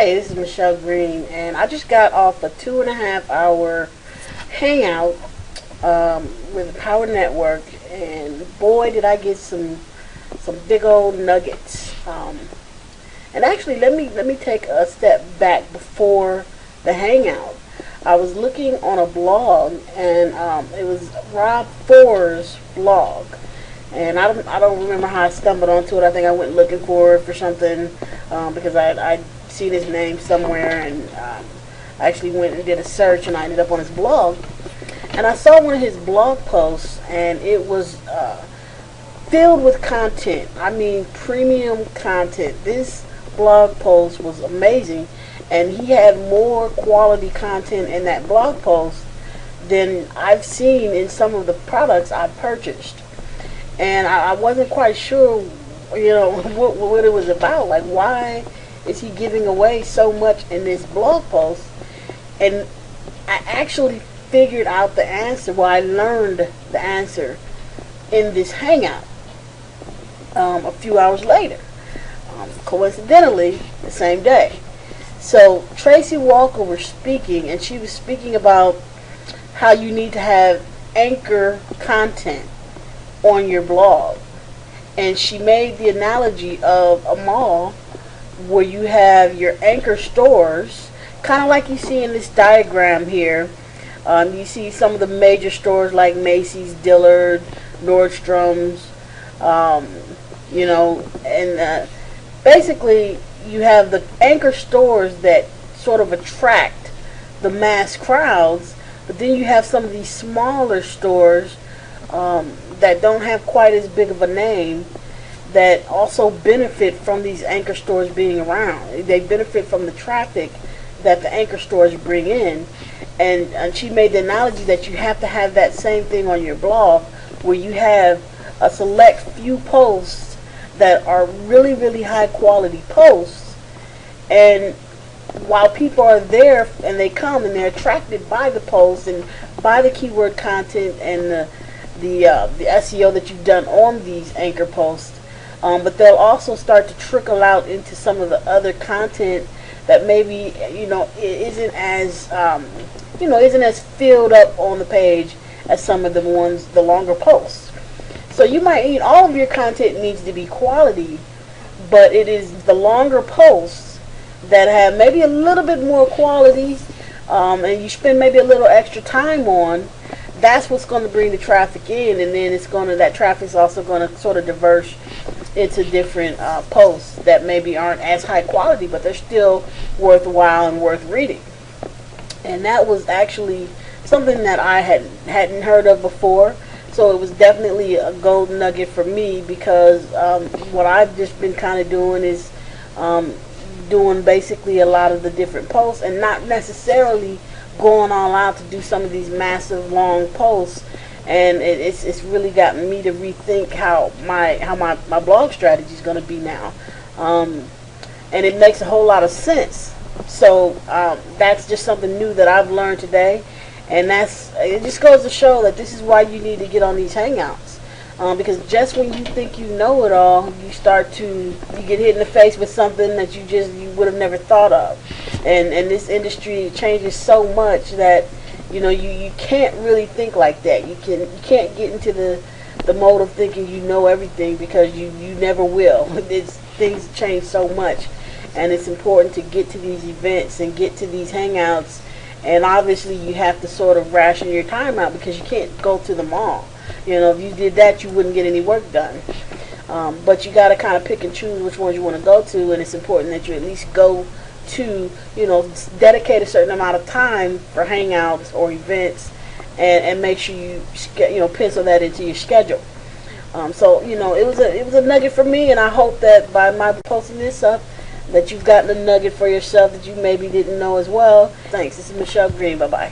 Hey, this is Michelle Green, and I just got off a 2.5 hour hangout with the Power Network, and boy, did I get some big old nuggets. And actually, let me take a step back before the hangout. I was looking on a blog, and it was Rob Foer's blog. And I don't remember how I stumbled onto it. I think I went looking for it for something because I'd seen his name somewhere, and I actually went and did a search, and I ended up on his blog. And I saw one of his blog posts, and it was filled with content. I mean, premium content. This blog post was amazing, and he had more quality content in that blog post than I've seen in some of the products I've purchased. And I wasn't quite sure, what it was about. Like, why is he giving away so much in this blog post? And I actually figured out the answer. Well, I learned the answer in this hangout a few hours later. Coincidentally, the same day. So Tracey Walker was speaking, and she was speaking about how you need to have anchor content on your blog. And she made the analogy of a mall where you have your anchor stores, kind of like you see in this diagram here. You see some of the major stores like Macy's, Dillard, Nordstrom's, and basically you have the anchor stores that sort of attract the mass crowds, but then you have some of these smaller stores that don't have quite as big of a name that also benefit from these anchor stores being around. They benefit from the traffic that the anchor stores bring in. And she made the analogy that you have to have that same thing on your blog, where you have a select few posts that are really, really high quality posts. And while people are there and they come and they're attracted by the posts and by the keyword content and the SEO that you've done on these anchor posts, but they'll also start to trickle out into some of the other content that maybe isn't as filled up on the page as some of the longer posts. So you might all of your content needs to be quality, but it is the longer posts that have maybe a little bit more quality, and you spend maybe a little extra time on. That's what's going to bring the traffic in, and then that traffic's also going to sort of diverge into different posts that maybe aren't as high quality, but they're still worthwhile and worth reading. And that was actually something that I hadn't heard of before, so it was definitely a gold nugget for me, because what I've just been kind of doing is doing basically a lot of the different posts and not necessarily going all out to do some of these massive long posts. And it's really gotten me to rethink how my blog strategy is going to be now, and it makes a whole lot of sense. So that's just something new that I've learned today, and it just goes to show that this is why you need to get on these hangouts, because just when you think you know it all, you get hit in the face with something that you would have never thought of. And this industry changes so much that you can't really think like that. You can't get into the mode of thinking you know everything, because you never will. Things change so much, and it's important to get to these events and get to these hangouts. And obviously you have to sort of ration your time out, because you can't go to them all. If you did that, you wouldn't get any work done. But you got to kind of pick and choose which ones you want to go to, and it's important that you at least go to, dedicate a certain amount of time for hangouts or events, and make sure you pencil that into your schedule. So it was a nugget for me, and I hope that by my posting this up, that you've gotten a nugget for yourself that you maybe didn't know as well. Thanks. This is Michelle Green. Bye bye.